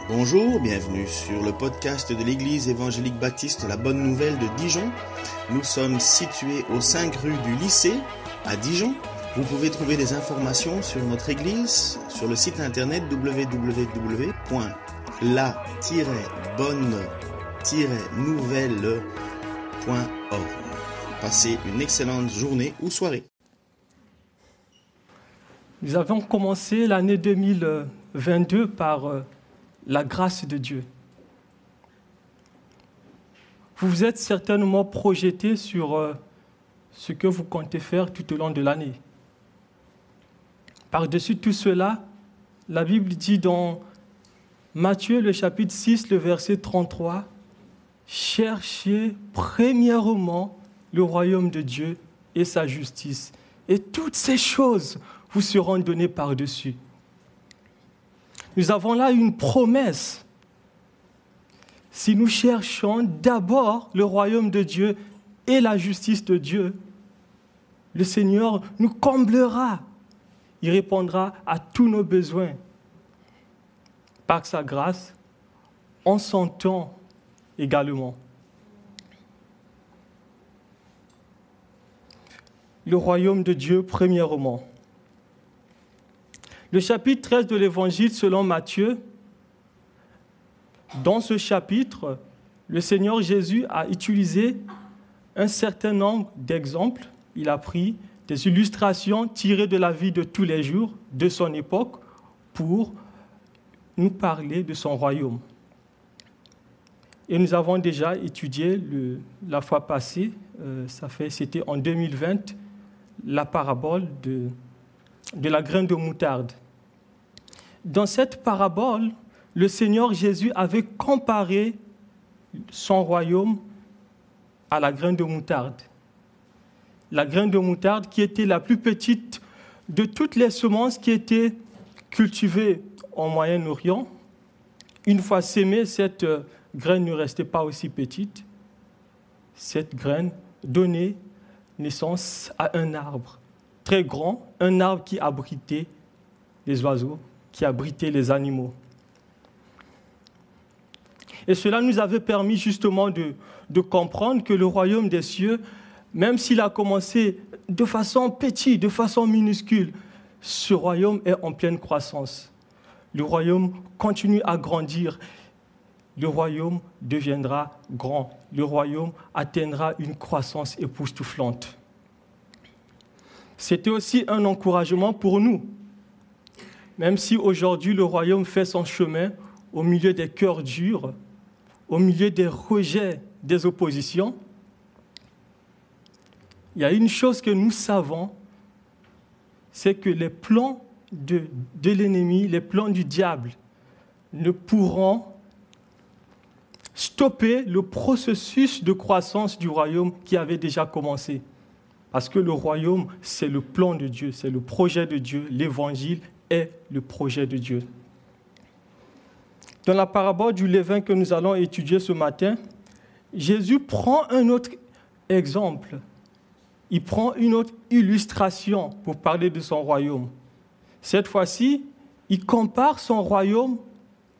Bonjour, bienvenue sur le podcast de l'Église évangélique baptiste La Bonne Nouvelle de Dijon. Nous sommes situés aux 5 rues du lycée à Dijon. Vous pouvez trouver des informations sur notre église sur le site internet www.la-bonne-nouvelle.org. Passez une excellente journée ou soirée. Nous avons commencé l'année 2022 par la grâce de Dieu. Vous vous êtes certainement projeté sur ce que vous comptez faire tout au long de l'année. Par-dessus tout cela, la Bible dit dans Matthieu, le chapitre 6, le verset 33, « Cherchez premièrement le royaume de Dieu et sa justice, et toutes ces choses vous seront données par-dessus. » Nous avons là une promesse. Si nous cherchons d'abord le royaume de Dieu et la justice de Dieu, le Seigneur nous comblera. Il répondra à tous nos besoins. Par sa grâce, en son temps également. Le royaume de Dieu, premièrement. Le chapitre 13 de l'Évangile selon Matthieu, dans ce chapitre, le Seigneur Jésus a utilisé un certain nombre d'exemples. Il a pris des illustrations tirées de la vie de tous les jours de son époque pour nous parler de son royaume. Et nous avons déjà étudié la fois passée, c'était en 2020, la parabole de la graine de moutarde. Dans cette parabole, le Seigneur Jésus avait comparé son royaume à la graine de moutarde. La graine de moutarde qui était la plus petite de toutes les semences qui étaient cultivées au Moyen-Orient. Une fois sémée, cette graine ne restait pas aussi petite. Cette graine donnait naissance à un arbre très grand, un arbre qui abritait les oiseaux, qui abritait les animaux. Et cela nous avait permis justement de comprendre que le royaume des cieux, même s'il a commencé de façon petite, de façon minuscule, ce royaume est en pleine croissance. Le royaume continue à grandir. Le royaume deviendra grand. Le royaume atteindra une croissance époustouflante. C'était aussi un encouragement pour nous. Même si aujourd'hui le royaume fait son chemin au milieu des cœurs durs, au milieu des rejets, des oppositions, il y a une chose que nous savons, c'est que les plans de l'ennemi, les plans du diable, ne pourront stopper le processus de croissance du royaume qui avait déjà commencé. Parce que le royaume, c'est le plan de Dieu, c'est le projet de Dieu, l'évangile est le projet de Dieu. Dans la parabole du levain que nous allons étudier ce matin, Jésus prend un autre exemple. Il prend une autre illustration pour parler de son royaume. Cette fois-ci, il compare son royaume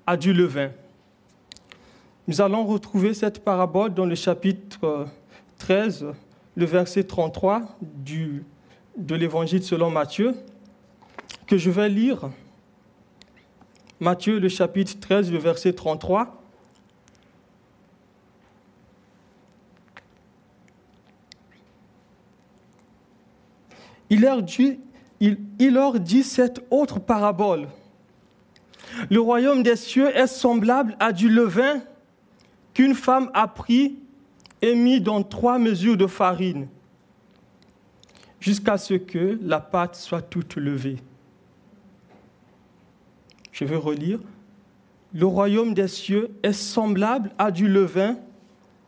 à du levain. Nous allons retrouver cette parabole dans le chapitre 13, le verset 33 de l'Évangile selon Matthieu, que je vais lire. Matthieu, le chapitre 13, le verset 33. Il leur dit cette autre parabole. Le royaume des cieux est semblable à du levain qu'une femme a pris et mis dans 3 mesures de farine, jusqu'à ce que la pâte soit toute levée. Je vais relire. Le royaume des cieux est semblable à du levain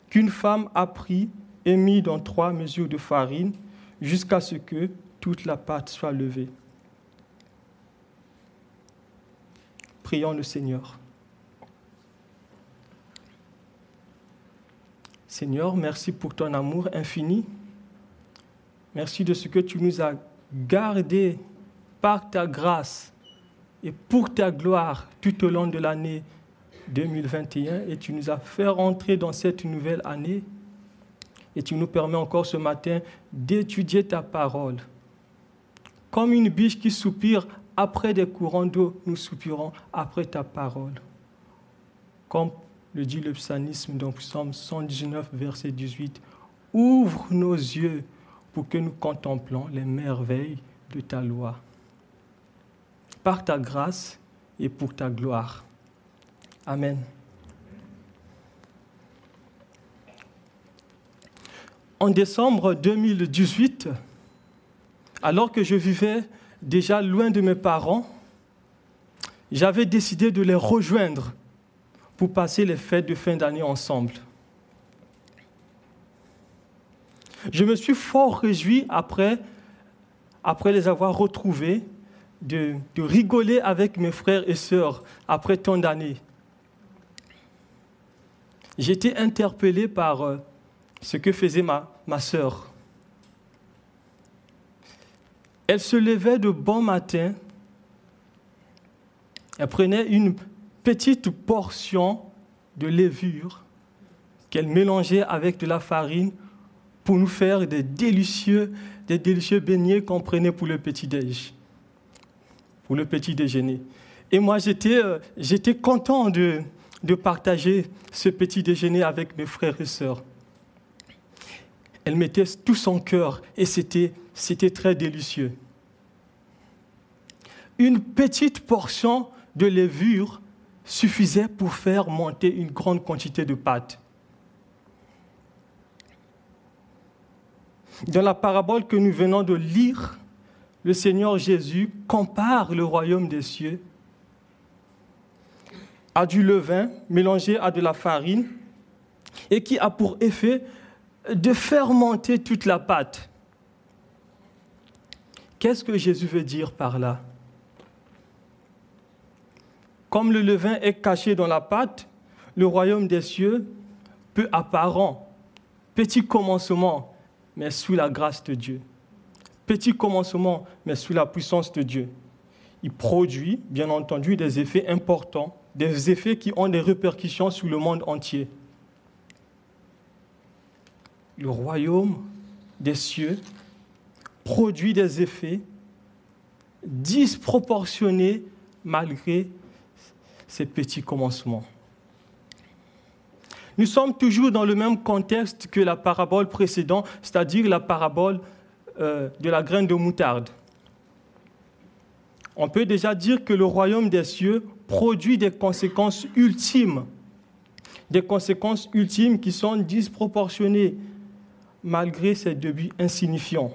qu'une femme a pris et mis dans 3 mesures de farine, jusqu'à ce que toute la pâte soit levée. Prions le Seigneur. Seigneur, merci pour ton amour infini. Merci de ce que tu nous as gardés par ta grâce et pour ta gloire tout au long de l'année 2021 et tu nous as fait rentrer dans cette nouvelle année et tu nous permets encore ce matin d'étudier ta parole. Comme une biche qui soupire après des courants d'eau, nous soupirons après ta parole. Comme le dit le psalmisme dans Psaume 119, verset 18, « Ouvre nos yeux pour que nous contemplons les merveilles de ta loi. Par ta grâce et pour ta gloire. » Amen. En décembre 2018, alors que je vivais déjà loin de mes parents, j'avais décidé de les rejoindre pour passer les fêtes de fin d'année ensemble. Je me suis fort réjoui après les avoir retrouvés, de rigoler avec mes frères et sœurs après tant d'années. J'étais interpellé par ce que faisait ma sœur. Elle se levait de bon matin, elle prenait une petite portion de levure qu'elle mélangeait avec de la farine pour nous faire des délicieux beignets qu'on prenait pour le petit-déj, pour le petit déjeuner. Et moi, j'étais content de partager ce petit déjeuner avec mes frères et sœurs. Elle mettait tout son cœur et c'était très délicieux. Une petite portion de levure suffisait pour faire monter une grande quantité de pâte. Dans la parabole que nous venons de lire, le Seigneur Jésus compare le royaume des cieux à du levain mélangé à de la farine et qui a pour effet de fermenter toute la pâte. Qu'est-ce que Jésus veut dire par là? Comme le levain est caché dans la pâte, le royaume des cieux, peu apparent, petit commencement, mais sous la grâce de Dieu. Petit commencement, mais sous la puissance de Dieu. Il produit, bien entendu, des effets importants, des effets qui ont des répercussions sur le monde entier. Le royaume des cieux produit des effets disproportionnés malgré ces petits commencements. Nous sommes toujours dans le même contexte que la parabole précédente, c'est-à-dire la parabole de la graine de moutarde. On peut déjà dire que le royaume des cieux produit des conséquences ultimes qui sont disproportionnées malgré ses débuts insignifiants.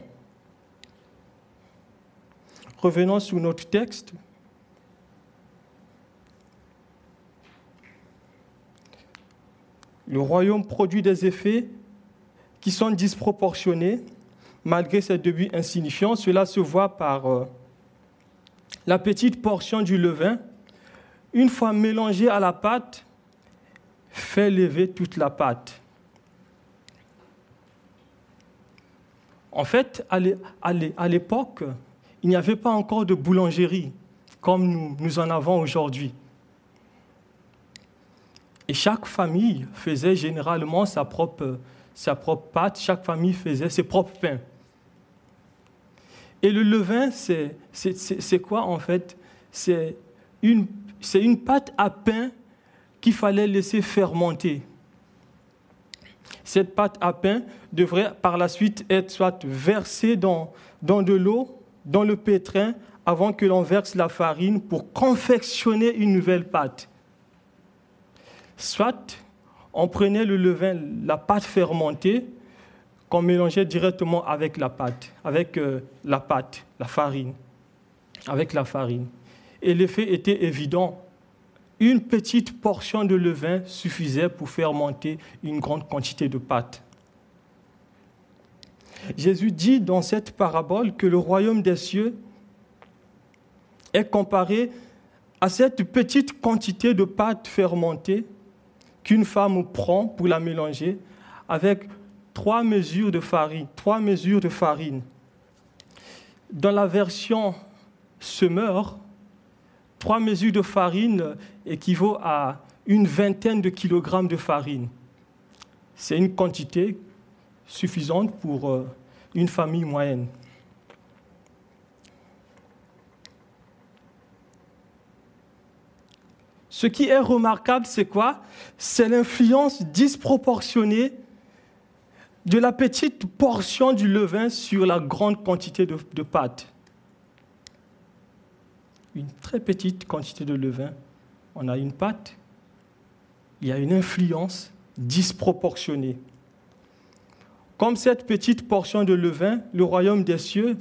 Revenons sur notre texte. Le royaume produit des effets qui sont disproportionnés malgré ses débuts insignifiants. Cela se voit par la petite portion du levain. Une fois mélangée à la pâte, fait lever toute la pâte. En fait, à l'époque, il n'y avait pas encore de boulangerie comme nous en avons aujourd'hui. Et chaque famille faisait généralement sa propre pâte, chaque famille faisait ses propres pains. Et le levain, c'est quoi en fait? C'est une pâte à pain qu'il fallait laisser fermenter. Cette pâte à pain devrait par la suite être soit versée dans de l'eau, dans le pétrin, avant que l'on verse la farine pour confectionner une nouvelle pâte. Soit on prenait le levain, la pâte fermentée, qu'on mélangeait directement avec la pâte, la farine. Et l'effet était évident. Une petite portion de levain suffisait pour fermenter une grande quantité de pâte. Jésus dit dans cette parabole que le royaume des cieux est comparé à cette petite quantité de pâte fermentée qu'une femme prend pour la mélanger avec 3 mesures de farine. Dans la version semeur, 3 mesures de farine équivaut à une vingtaine de kilogrammes de farine. C'est une quantité suffisante pour une famille moyenne. Ce qui est remarquable, c'est quoi? C'est l'influence disproportionnée de la petite portion du levain sur la grande quantité de pâte. Une très petite quantité de levain, on a une pâte, il y a une influence disproportionnée. Comme cette petite portion de levain, le royaume des cieux,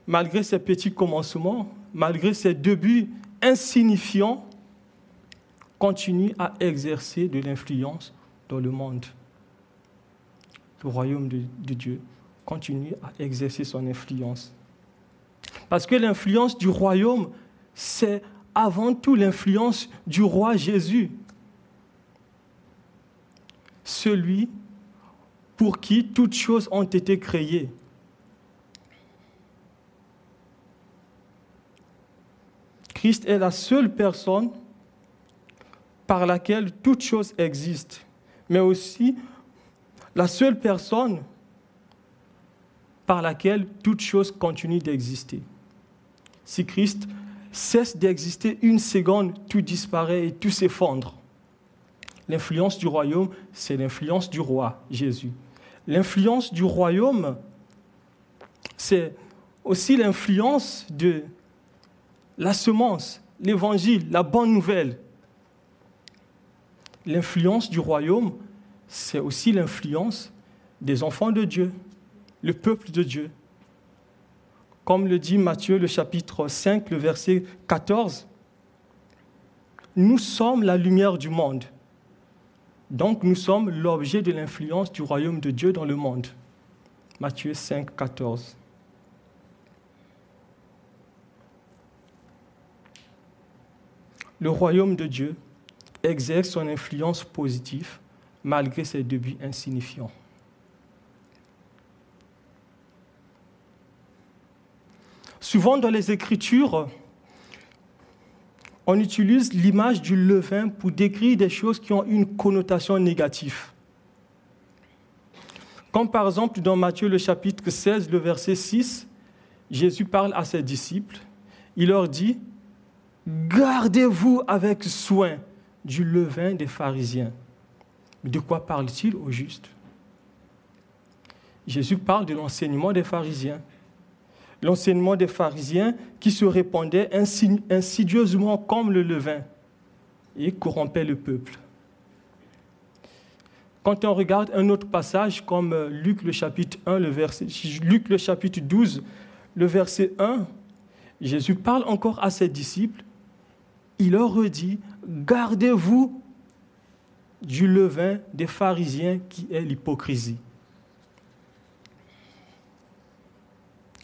malgré ses petits commencements, malgré ses débuts insignifiants, continue à exercer de l'influence dans le monde. Le royaume de Dieu continue à exercer son influence. Parce que l'influence du royaume, c'est avant tout l'influence du roi Jésus. Celui pour qui toutes choses ont été créées. Christ est la seule personne par laquelle toute chose existe, mais aussi la seule personne par laquelle toute chose continue d'exister. Si Christ cesse d'exister une seconde, tout disparaît et tout s'effondre. L'influence du royaume, c'est l'influence du roi, Jésus. L'influence du royaume, c'est aussi l'influence de la semence, l'évangile, la bonne nouvelle. L'influence du royaume, c'est aussi l'influence des enfants de Dieu, le peuple de Dieu. Comme le dit Matthieu, le chapitre 5, le verset 14, « Nous sommes la lumière du monde. Donc nous sommes l'objet de l'influence du royaume de Dieu dans le monde. » Matthieu 5, 14. Le royaume de Dieu exerce son influence positive malgré ses débuts insignifiants. Souvent dans les Écritures, on utilise l'image du levain pour décrire des choses qui ont une connotation négative. Comme par exemple dans Matthieu le chapitre 16, le verset 6, Jésus parle à ses disciples. Il leur dit « Gardez-vous avec soin du levain des pharisiens. » De quoi parle-t-il au juste? Jésus parle de l'enseignement des pharisiens. L'enseignement des pharisiens qui se répandait insidieusement comme le levain et corrompait le peuple. Quand on regarde un autre passage comme Luc le chapitre 12, le verset 1, Jésus parle encore à ses disciples. Il leur redit, gardez-vous du levain des pharisiens qui est l'hypocrisie.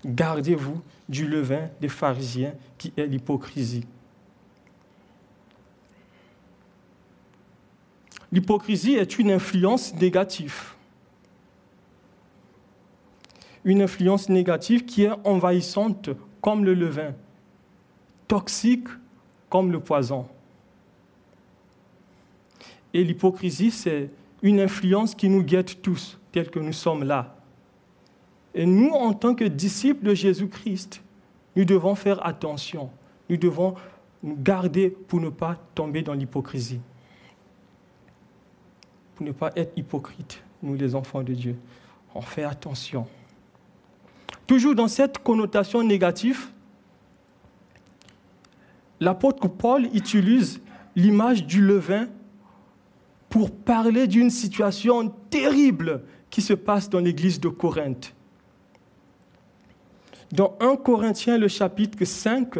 Gardez-vous du levain des pharisiens qui est l'hypocrisie. L'hypocrisie est une influence négative. Une influence négative qui est envahissante comme le levain, toxique comme le poison. Et l'hypocrisie, c'est une influence qui nous guette tous, tels que nous sommes là. Et nous, en tant que disciples de Jésus-Christ, nous devons faire attention. Nous devons nous garder pour ne pas tomber dans l'hypocrisie. Pour ne pas être hypocrites, nous les enfants de Dieu. On fait attention. Toujours dans cette connotation négative, l'apôtre Paul utilise l'image du levain pour parler d'une situation terrible qui se passe dans l'église de Corinthe. Dans 1 Corinthiens, le chapitre 5,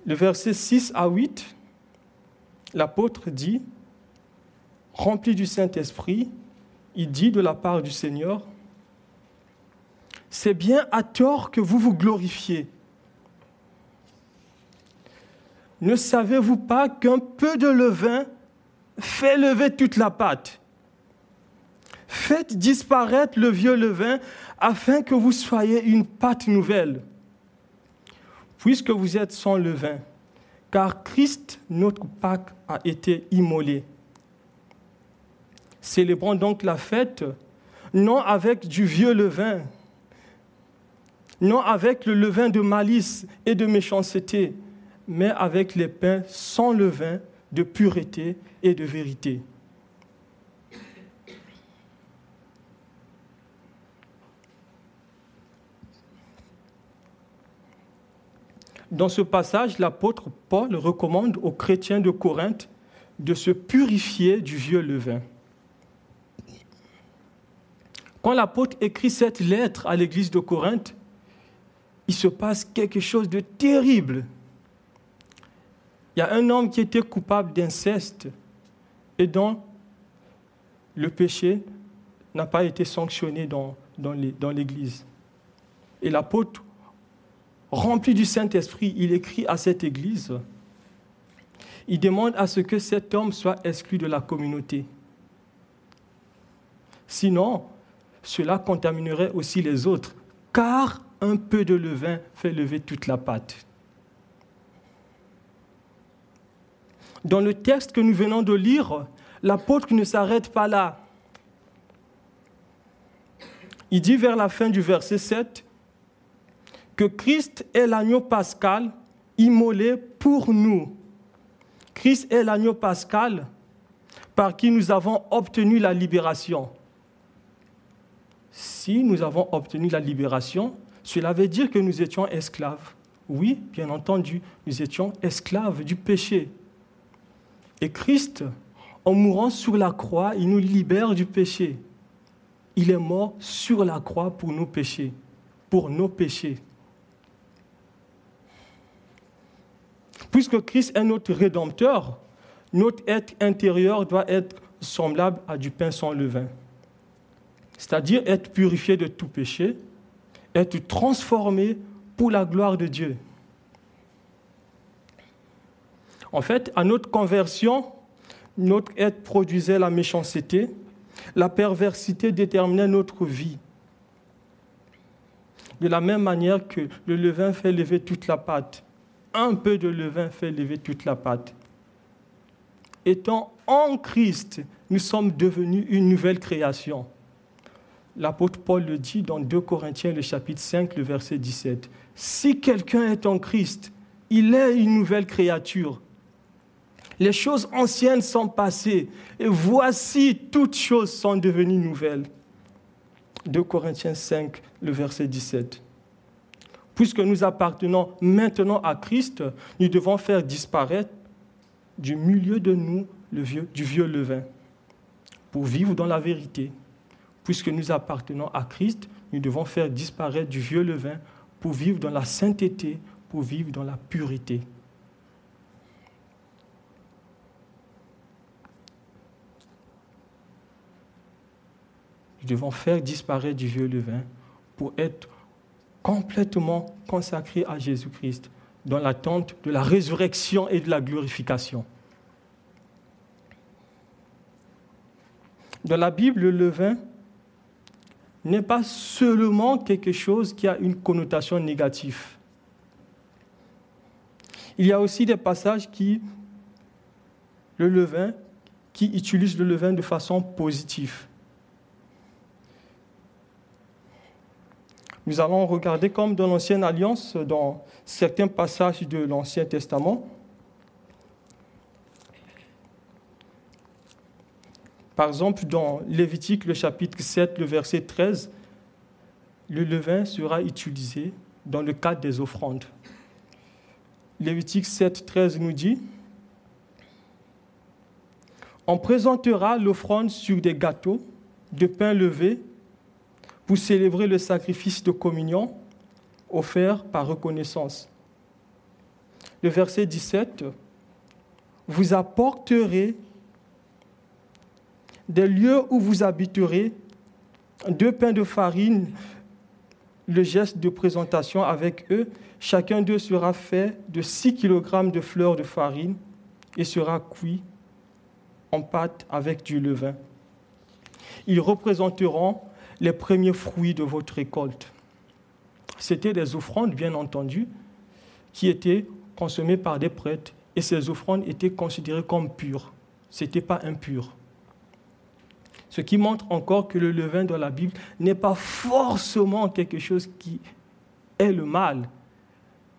le verset 6 à 8, l'apôtre dit, rempli du Saint-Esprit, il dit de la part du Seigneur, « C'est bien à tort que vous vous glorifiez. Ne savez-vous pas qu'un peu de levain fait lever toute la pâte? Faites disparaître le vieux levain afin que vous soyez une pâte nouvelle. Puisque vous êtes sans levain, car Christ, notre Pâque, a été immolé. Célébrons donc la fête, non avec du vieux levain, non avec le levain de malice et de méchanceté, mais avec les pains sans levain de pureté et de vérité. Dans ce passage, l'apôtre Paul recommande aux chrétiens de Corinthe de se purifier du vieux levain. Quand l'apôtre écrit cette lettre à l'église de Corinthe, il se passe quelque chose de terrible. Il y a un homme qui était coupable d'inceste et dont le péché n'a pas été sanctionné dans l'église. Et l'apôtre, rempli du Saint-Esprit, il écrit à cette église. Il demande à ce que cet homme soit exclu de la communauté. Sinon, cela contaminerait aussi les autres, car un peu de levain fait lever toute la pâte. Dans le texte que nous venons de lire, l'apôtre ne s'arrête pas là. Il dit vers la fin du verset 7 que Christ est l'agneau pascal immolé pour nous. Christ est l'agneau pascal par qui nous avons obtenu la libération. Si nous avons obtenu la libération, cela veut dire que nous étions esclaves. Oui, bien entendu, nous étions esclaves du péché. Et Christ, en mourant sur la croix, il nous libère du péché. Il est mort sur la croix pour nos péchés, pour nos péchés. Puisque Christ est notre Rédempteur, notre être intérieur doit être semblable à du pain sans levain. C'est-à-dire être purifié de tout péché, être transformé pour la gloire de Dieu. En fait, à notre conversion, notre être produisait la méchanceté, la perversité déterminait notre vie. De la même manière que le levain fait lever toute la pâte, un peu de levain fait lever toute la pâte. Étant en Christ, nous sommes devenus une nouvelle création. L'apôtre Paul le dit dans 2 Corinthiens, le chapitre 5, le verset 17. Si quelqu'un est en Christ, il est une nouvelle créature. Les choses anciennes sont passées et voici, toutes choses sont devenues nouvelles. 2 Corinthiens 5, le verset 17. Puisque nous appartenons maintenant à Christ, nous devons faire disparaître du milieu de nous du vieux levain pour vivre dans la vérité. Puisque nous appartenons à Christ, nous devons faire disparaître du vieux levain pour vivre dans la sainteté, pour vivre dans la pureté. Nous devons faire disparaître du vieux levain pour être complètement consacrés à Jésus-Christ dans l'attente de la résurrection et de la glorification. Dans la Bible, le levain n'est pas seulement quelque chose qui a une connotation négative. Il y a aussi des passages qui utilisent le levain de façon positive. Nous allons regarder comme dans l'Ancienne Alliance, dans certains passages de l'Ancien Testament. Par exemple, dans Lévitique, le chapitre 7, le verset 13, le levain sera utilisé dans le cadre des offrandes. Lévitique 7, 13 nous dit « On présentera l'offrande sur des gâteaux de pain levé pour célébrer le sacrifice de communion offert par reconnaissance. » Le verset 17 « Vous apporterez des lieux où vous habiterez 2 pains de farine, le geste de présentation avec eux. Chacun d'eux sera fait de 6 kg de fleurs de farine et sera cuit en pâte avec du levain. Ils représenteront les premiers fruits de votre récolte. » C'était des offrandes, bien entendu, qui étaient consommées par des prêtres et ces offrandes étaient considérées comme pures. Ce n'était pas impur. Ce qui montre encore que le levain dans la Bible n'est pas forcément quelque chose qui est le mal,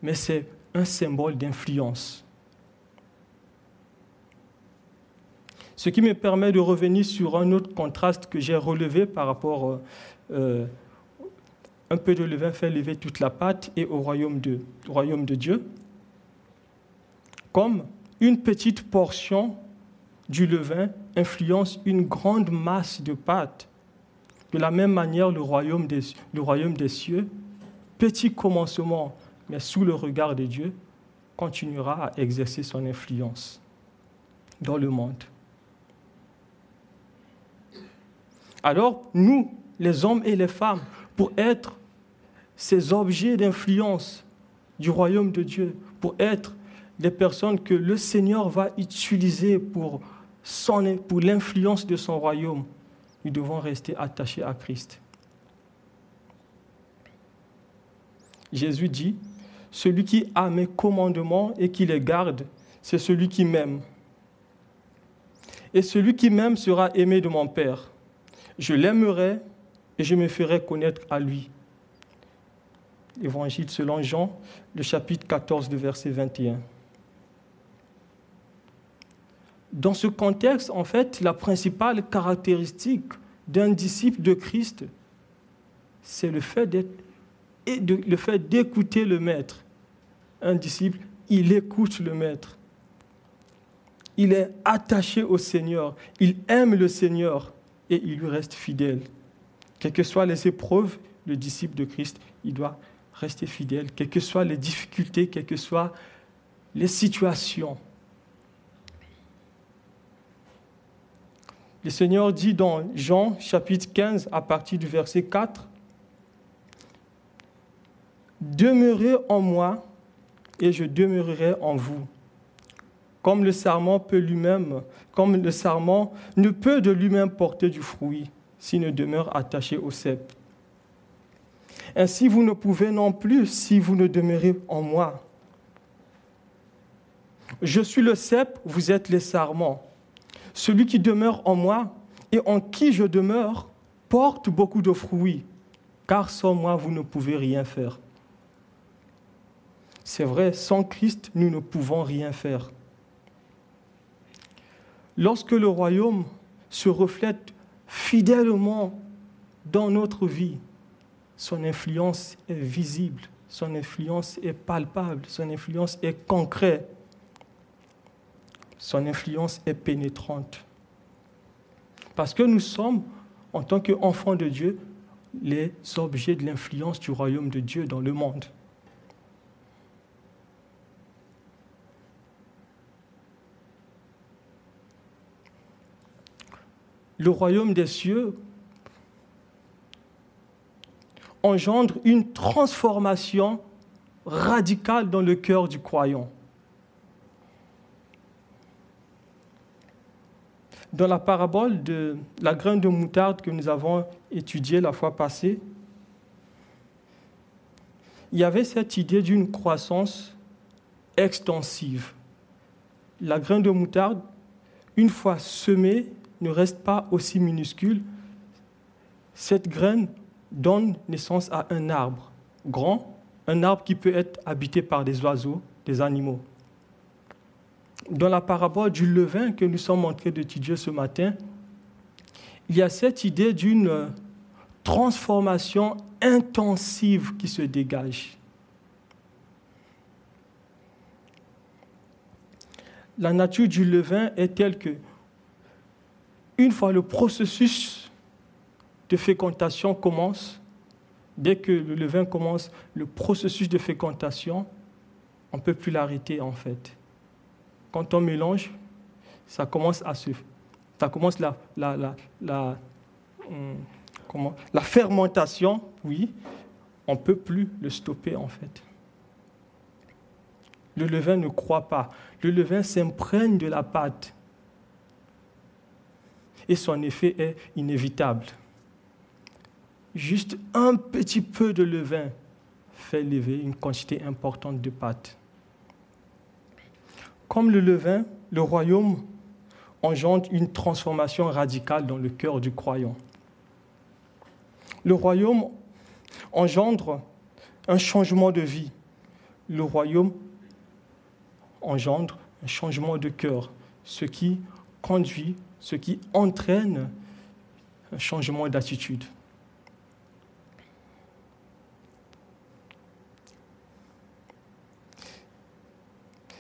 mais c'est un symbole d'influence. Ce qui me permet de revenir sur un autre contraste que j'ai relevé par rapport un peu de levain fait lever toute la pâte et au royaume de Dieu. Comme une petite portion du levain influence une grande masse de pâte. De la même manière, le royaume des cieux, petit commencement, mais sous le regard de Dieu, continuera à exercer son influence dans le monde. Alors, nous, les hommes et les femmes, pour être ces objets d'influence du royaume de Dieu, pour être des personnes que le Seigneur va utiliser pour l'influence de son royaume, nous devons rester attachés à Christ. Jésus dit, « Celui qui a mes commandements et qui les garde, c'est celui qui m'aime. Et celui qui m'aime sera aimé de mon Père. Je l'aimerai et je me ferai connaître à lui. » Évangile selon Jean, le chapitre 14, verset 21. Dans ce contexte, en fait, la principale caractéristique d'un disciple de Christ, c'est le fait d'écouter le Maître. Un disciple, il écoute le Maître. Il est attaché au Seigneur. Il aime le Seigneur et il lui reste fidèle. Quelles que soient les épreuves, le disciple de Christ, il doit rester fidèle. Quelles que soient les difficultés, quelles que soient les situations. Le Seigneur dit dans Jean chapitre 15, à partir du verset 4, « Demeurez en moi et je demeurerai en vous. Comme le sarment ne peut de lui-même porter du fruit s'il ne demeure attaché au cep. Ainsi vous ne pouvez non plus si vous ne demeurez en moi. Je suis le cep, vous êtes les sarments. Celui qui demeure en moi et en qui je demeure porte beaucoup de fruits, car sans moi vous ne pouvez rien faire. » C'est vrai, sans Christ, nous ne pouvons rien faire. Lorsque le royaume se reflète fidèlement dans notre vie, son influence est visible, son influence est palpable, son influence est concrète, son influence est pénétrante. Parce que nous sommes, en tant qu'enfants de Dieu, les objets de l'influence du royaume de Dieu dans le monde. Le royaume des cieux engendre une transformation radicale dans le cœur du croyant. Dans la parabole de la graine de moutarde que nous avons étudiée la fois passée, il y avait cette idée d'une croissance extensive. La graine de moutarde, une fois semée, ne reste pas aussi minuscule. Cette graine donne naissance à un arbre grand, un arbre qui peut être habité par des oiseaux, des animaux. Dans la parabole du levain que nous sommes en train d'étudier ce matin, il y a cette idée d'une transformation intensive qui se dégage. La nature du levain est telle que, une fois le processus de fécondation commence, dès que le levain commence, le processus de fécondation, on ne peut plus l'arrêter en fait. Quand on mélange, ça commence la fermentation, oui, on ne peut plus le stopper en fait. Le levain ne croît pas. Le levain s'imprègne de la pâte. Et son effet est inévitable. Juste un petit peu de levain fait lever une quantité importante de pâte. Comme le levain, le royaume engendre une transformation radicale dans le cœur du croyant. Le royaume engendre un changement de vie. Le royaume engendre un changement de cœur, ce qui conduit, ce qui entraîne un changement d'attitude.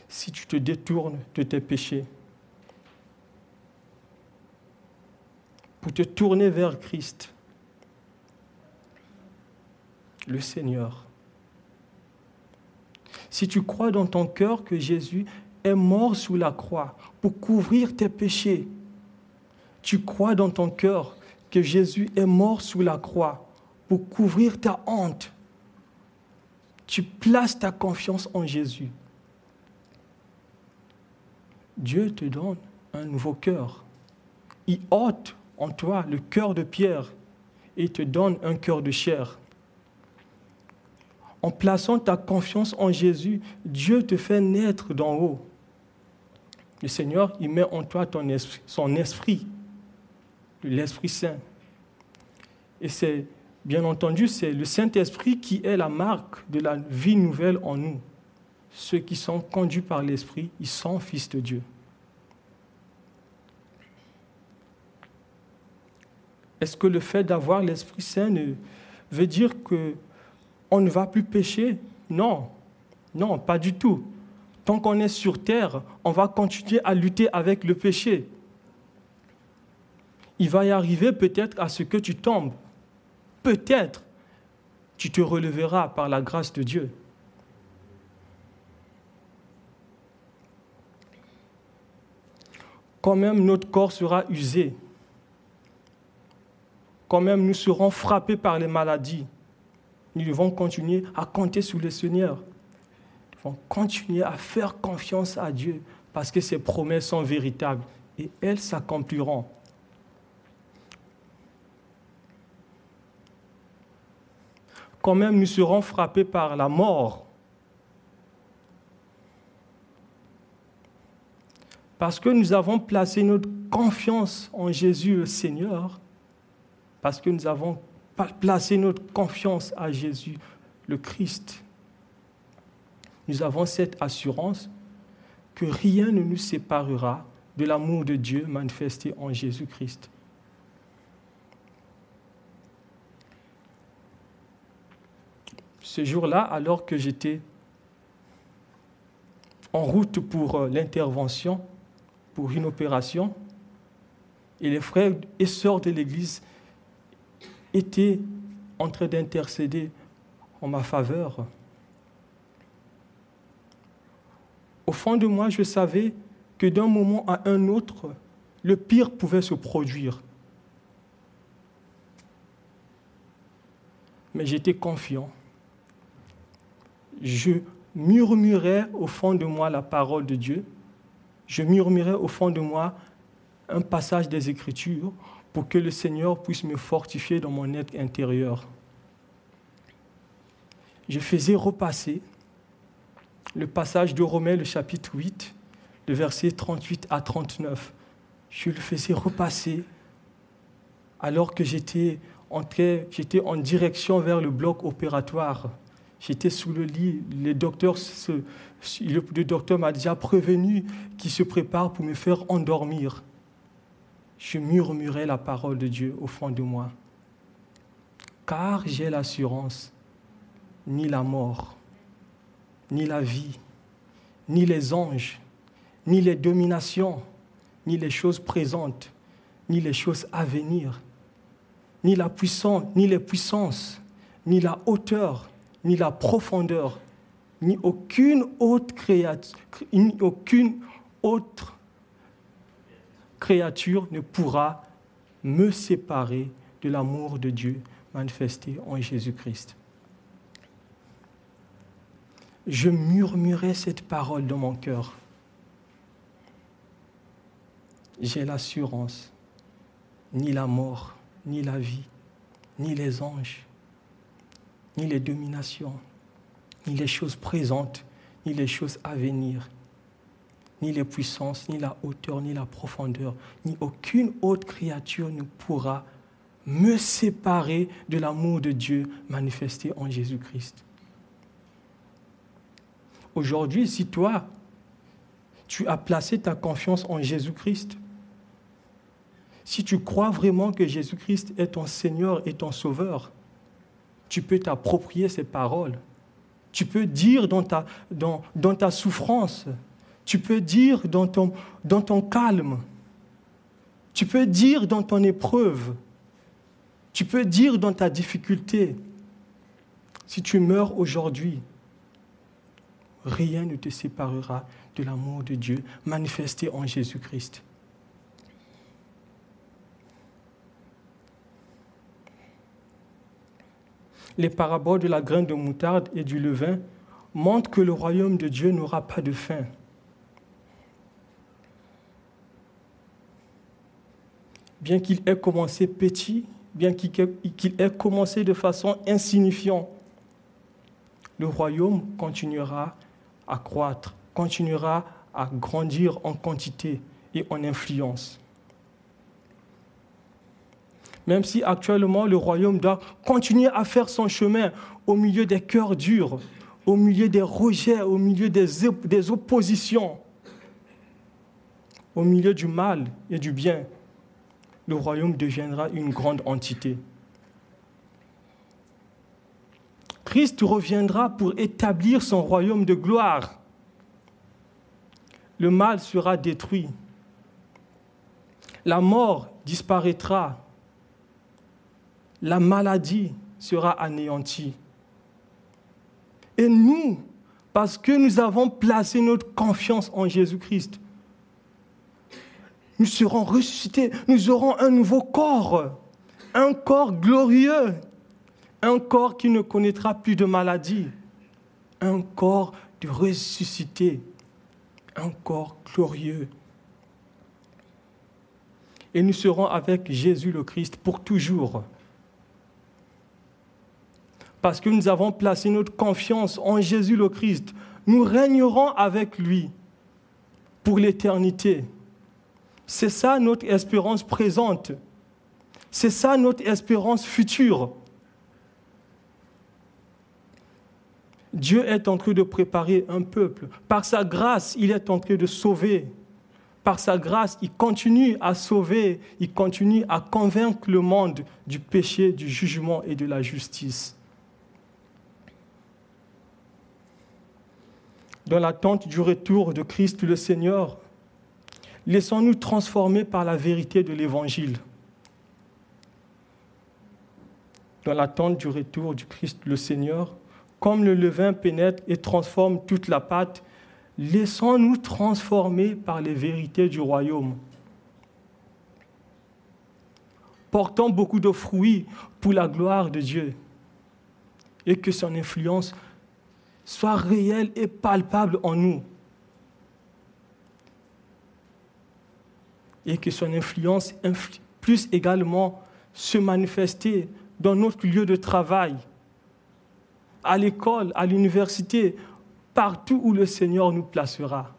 Si tu te détournes de tes péchés pour te tourner vers Christ, le Seigneur, si tu crois dans ton cœur que Jésus est mort sous la croix pour couvrir tes péchés, tu crois dans ton cœur que Jésus est mort sous la croix pour couvrir ta honte, tu places ta confiance en Jésus. Dieu te donne un nouveau cœur. Il ôte en toi le cœur de pierre et te donne un cœur de chair. En plaçant ta confiance en Jésus, Dieu te fait naître d'en haut. Le Seigneur, il met en toi son esprit, l'Esprit Saint. Et c'est, bien entendu, c'est le Saint-Esprit qui est la marque de la vie nouvelle en nous. Ceux qui sont conduits par l'Esprit, ils sont fils de Dieu. Est-ce que le fait d'avoir l'Esprit Saint veut dire qu'on ne va plus pécher? Non, non, pas du tout. Tant qu'on est sur terre, on va continuer à lutter avec le péché. Il va y arriver peut-être à ce que tu tombes. Peut-être tu te releveras par la grâce de Dieu. Quand même notre corps sera usé, quand même nous serons frappés par les maladies, nous devons continuer à compter sur le Seigneur. Nous devons continuer à faire confiance à Dieu parce que ses promesses sont véritables et elles s'accompliront. Quand même nous serons frappés par la mort, parce que nous avons placé notre confiance en Jésus le Seigneur, parce que nous avons placé notre confiance à Jésus le Christ, nous avons cette assurance que rien ne nous séparera de l'amour de Dieu manifesté en Jésus-Christ. Ce jour-là, alors que j'étais en route pour l'intervention, pour une opération, et les frères et sœurs de l'Église étaient en train d'intercéder en ma faveur. Au fond de moi, je savais que d'un moment à un autre, le pire pouvait se produire. Mais j'étais confiant. Je murmurais au fond de moi la parole de Dieu. Je murmurais au fond de moi un passage des Écritures pour que le Seigneur puisse me fortifier dans mon être intérieur. Je faisais repasser le passage de Romains, le chapitre 8, le verset 38 à 39. Je le faisais repasser alors que j'étais en direction vers le bloc opératoire. J'étais sous le lit. Le docteur m'a déjà prévenu qu'il se prépare pour me faire endormir. Je murmurais la parole de Dieu au fond de moi. Car j'ai l'assurance, ni la mort, ni la vie, ni les anges, ni les dominations, ni les choses présentes, ni les choses à venir, ni la puissance, ni les puissances, ni la hauteur, ni la profondeur, ni aucune autre créature ne pourra me séparer de l'amour de Dieu manifesté en Jésus-Christ. Je murmurais cette parole dans mon cœur. J'ai l'assurance, ni la mort, ni la vie, ni les anges, ni les dominations, ni les choses présentes, ni les choses à venir, ni les puissances, ni la hauteur, ni la profondeur, ni aucune autre créature ne pourra me séparer de l'amour de Dieu manifesté en Jésus-Christ. Aujourd'hui, si toi, tu as placé ta confiance en Jésus-Christ, si tu crois vraiment que Jésus-Christ est ton Seigneur et ton Sauveur, tu peux t'approprier ces paroles. Tu peux dire dans ta souffrance, tu peux dire dans ton calme, tu peux dire dans ton épreuve, tu peux dire dans ta difficulté. Si tu meurs aujourd'hui, rien ne te séparera de l'amour de Dieu manifesté en Jésus-Christ. Les paraboles de la graine de moutarde et du levain montrent que le royaume de Dieu n'aura pas de fin. Bien qu'il ait commencé petit, bien qu'il ait commencé de façon insignifiante, le royaume continuera à croître, continuera à grandir en quantité et en influence. Même si actuellement le royaume doit continuer à faire son chemin au milieu des cœurs durs, au milieu des rejets, au milieu des oppositions, au milieu du mal et du bien, le royaume deviendra une grande entité. Christ reviendra pour établir son royaume de gloire. Le mal sera détruit. La mort disparaîtra. La maladie sera anéantie. Et nous, parce que nous avons placé notre confiance en Jésus-Christ, nous serons ressuscités, nous aurons un nouveau corps, un corps glorieux, un corps qui ne connaîtra plus de maladie, un corps de ressuscité, un corps glorieux. Et nous serons avec Jésus le Christ pour toujours. Parce que nous avons placé notre confiance en Jésus le Christ, nous régnerons avec lui pour l'éternité. C'est ça notre espérance présente. C'est ça notre espérance future. Dieu est en train de préparer un peuple. Par sa grâce, il est en train de sauver. Par sa grâce, il continue à sauver, il continue à convaincre le monde du péché, du jugement et de la justice. Dans l'attente du retour de Christ le Seigneur, laissons-nous transformer par la vérité de l'Évangile. Dans l'attente du retour du Christ le Seigneur, comme le levain pénètre et transforme toute la pâte, laissons-nous transformer par les vérités du royaume. Portons beaucoup de fruits pour la gloire de Dieu et que son influence soit réelle et palpable en nous. Et que son influence puisse également se manifester dans notre lieu de travail, à l'école, à l'université, partout où le Seigneur nous placera.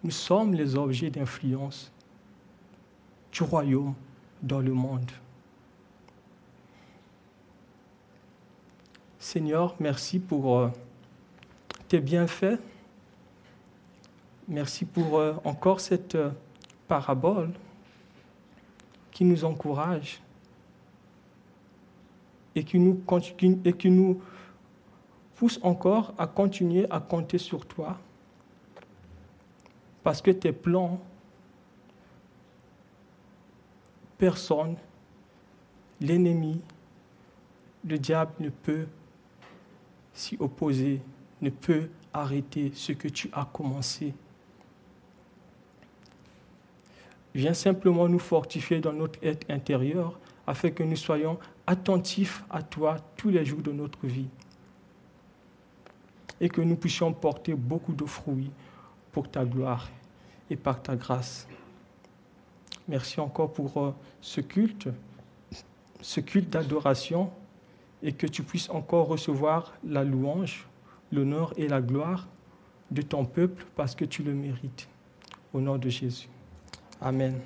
Nous sommes les objets d'influence du royaume dans le monde. Seigneur, merci pour tes bienfaits. Merci pour encore cette parabole qui nous encourage et qui nous pousse encore à continuer à compter sur toi. Parce que tes plans, personne, l'ennemi, le diable ne peut s'y opposer, ne peut arrêter ce que tu as commencé. Viens simplement nous fortifier dans notre être intérieur afin que nous soyons attentifs à toi tous les jours de notre vie et que nous puissions porter beaucoup de fruits pour ta gloire et par ta grâce. Merci encore pour ce culte d'adoration et que tu puisses encore recevoir la louange, l'honneur et la gloire de ton peuple parce que tu le mérites. Au nom de Jésus. Amen.